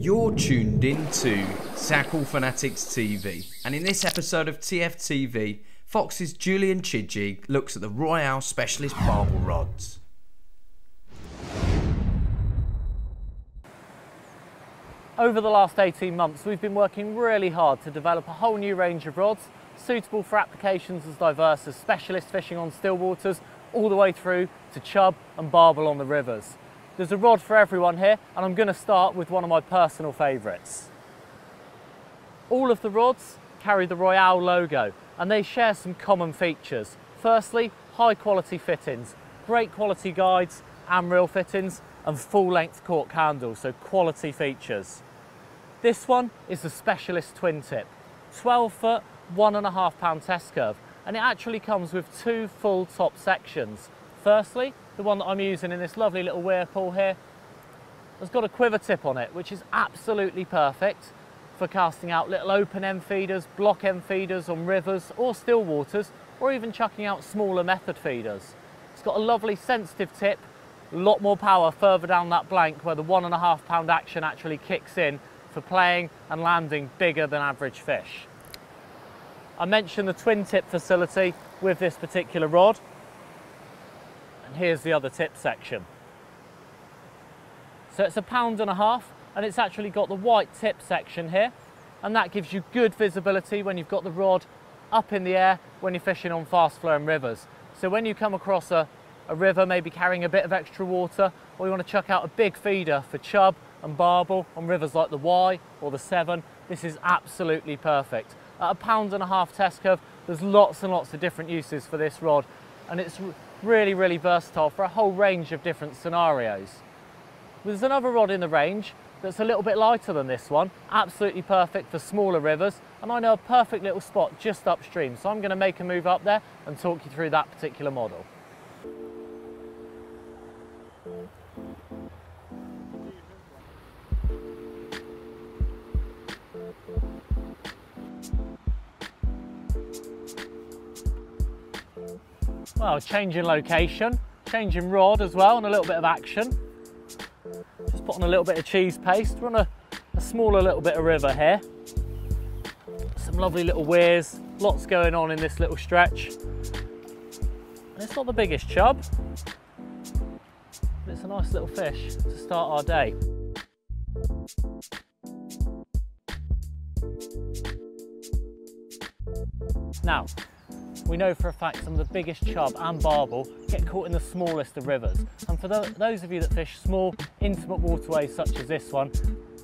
You're tuned into Tackle Fanatics TV, and in this episode of TFTV, Fox's Julian Chidgey looks at the Royale Specialist Barbel Rods. Over the last 18 months, we've been working really hard to develop a whole new range of rods suitable for applications as diverse as specialist fishing on still waters, all the way through to chub and barbel on the rivers. There's a rod for everyone here, and I'm going to start with one of my personal favourites. All of the rods carry the Royale logo, and they share some common features. Firstly, high quality fittings, great quality guides and reel fittings, and full length Cork handles, so quality features. This one is the Specialist Twin Tip, 12 foot, 1.5 pound test curve, and it actually comes with two full top sections. Firstly, the one that I'm using in this lovely little whirlpool here has got a quiver tip on it, which is absolutely perfect for casting out little open end feeders, block end feeders on rivers or still waters, or even chucking out smaller method feeders. It's got a lovely sensitive tip, a lot more power further down that blank where the 1.5 pound action actually kicks in for playing and landing bigger than average fish. I mentioned the twin tip facility with this particular rod. And here's the other tip section. So it's 1.5 pounds, and it's actually got the white tip section here, and that gives you good visibility when you've got the rod up in the air when you're fishing on fast flowing rivers. So when you come across a river, maybe carrying a bit of extra water, or you want to chuck out a big feeder for chub and barbel on rivers like the Wye or the Severn, this is absolutely perfect. At 1.5 pound test curve, there's lots and lots of different uses for this rod, and it's really versatile for a whole range of different scenarios. There's another rod in the range that's a little bit lighter than this one, absolutely perfect for smaller rivers, and I know a perfect little spot just upstream, so I'm going to make a move up there and talk you through that particular model. Well, changing location, changing rod as well, and a little bit of action. Just put on a little bit of cheese paste. We're on a smaller little bit of river here. Some lovely little weirs, lots going on in this little stretch. And it's not the biggest chub, but it's a nice little fish to start our day. Now, we know for a fact some of the biggest chub and barbel get caught in the smallest of rivers. And for those of you that fish small, intimate waterways such as this one,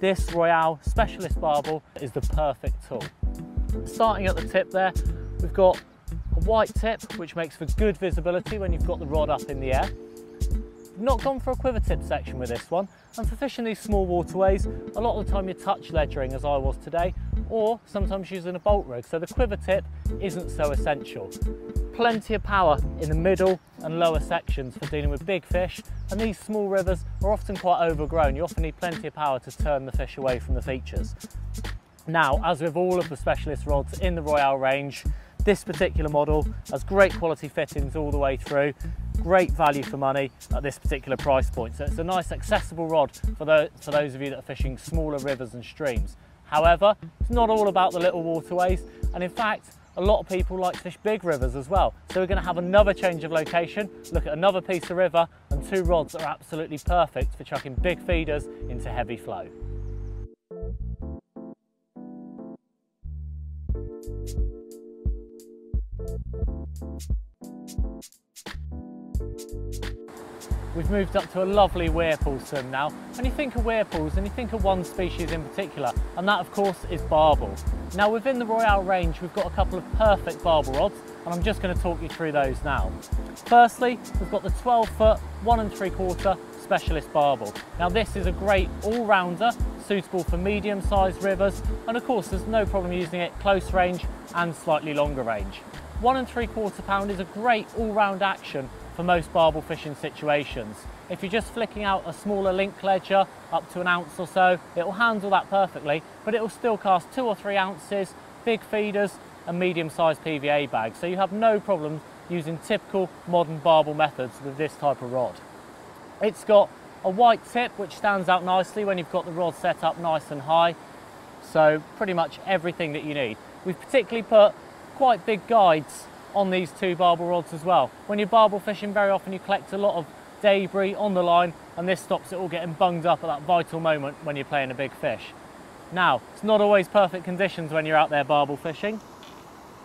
this Royale Specialist Barbel is the perfect tool. Starting at the tip there, we've got a white tip, which makes for good visibility when you've got the rod up in the air. We've not gone for a quiver tip section with this one, and for fishing these small waterways, a lot of the time you're touch ledgering as I was today, or sometimes using a bolt rig, so the quiver tip isn't so essential. Plenty of power in the middle and lower sections for dealing with big fish, and these small rivers are often quite overgrown. You often need plenty of power to turn the fish away from the features. Now, as with all of the specialist rods in the Royale range, this particular model has great quality fittings all the way through, great value for money at this particular price point. So it's a nice accessible rod for those of you that are fishing smaller rivers and streams. However, it's not all about the little waterways, and in fact, a lot of people like to fish big rivers as well. So we're going to have another change of location, look at another piece of river, and two rods that are absolutely perfect for chucking big feeders into heavy flow. We've moved up to a lovely whirlpool swim now, and you think of whirlpools and you think of one species in particular, and that of course is barbel. Now within the Royale range we've got a couple of perfect barbel rods, and I'm just going to talk you through those now. Firstly, we've got the 12 foot 1.75 Specialist Barbel. Now this is a great all-rounder, suitable for medium-sized rivers, and of course there's no problem using it close range and slightly longer range. 1.75 pound is a great all-round action for most barbel fishing situations. If you're just flicking out a smaller link ledger up to 1 ounce or so, it will handle that perfectly, but it will still cast 2 or 3 ounces, big feeders and medium-sized PVA bags, so you have no problem using typical modern barbel methods with this type of rod. It's got a white tip which stands out nicely when you've got the rod set up nice and high. So pretty much everything that you need. We've particularly put quite big guides on these two barbel rods as well. When you're barbel fishing, very often you collect a lot of debris on the line, and this stops it all getting bunged up at that vital moment when you're playing a big fish. Now, it's not always perfect conditions when you're out there barbel fishing,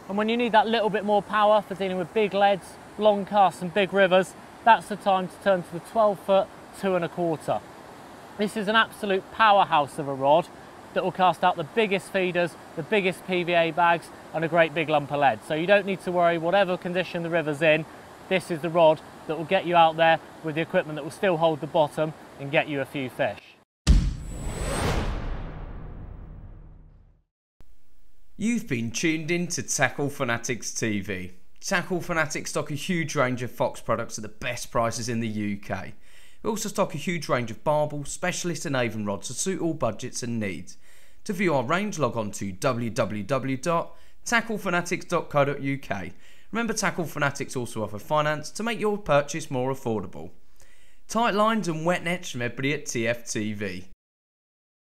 and when you need that little bit more power for dealing with big leads, long casts and big rivers, that's the time to turn to the 12-foot 2¼ This is an absolute powerhouse of a rod that will cast out the biggest feeders, the biggest PVA bags and a great big lump of lead. So you don't need to worry whatever condition the river's in. This is the rod that will get you out there with the equipment that will still hold the bottom and get you a few fish. You've been tuned in to Tackle Fanatics TV. Tackle Fanatics stock a huge range of Fox products at the best prices in the UK. We also stock a huge range of barbel, specialist and Avon rods to suit all budgets and needs. To view our range, log on to www.tacklefanatics.co.uk. Remember, Tackle Fanatics also offer finance to make your purchase more affordable. Tight lines and wet nets from everybody at TFTV.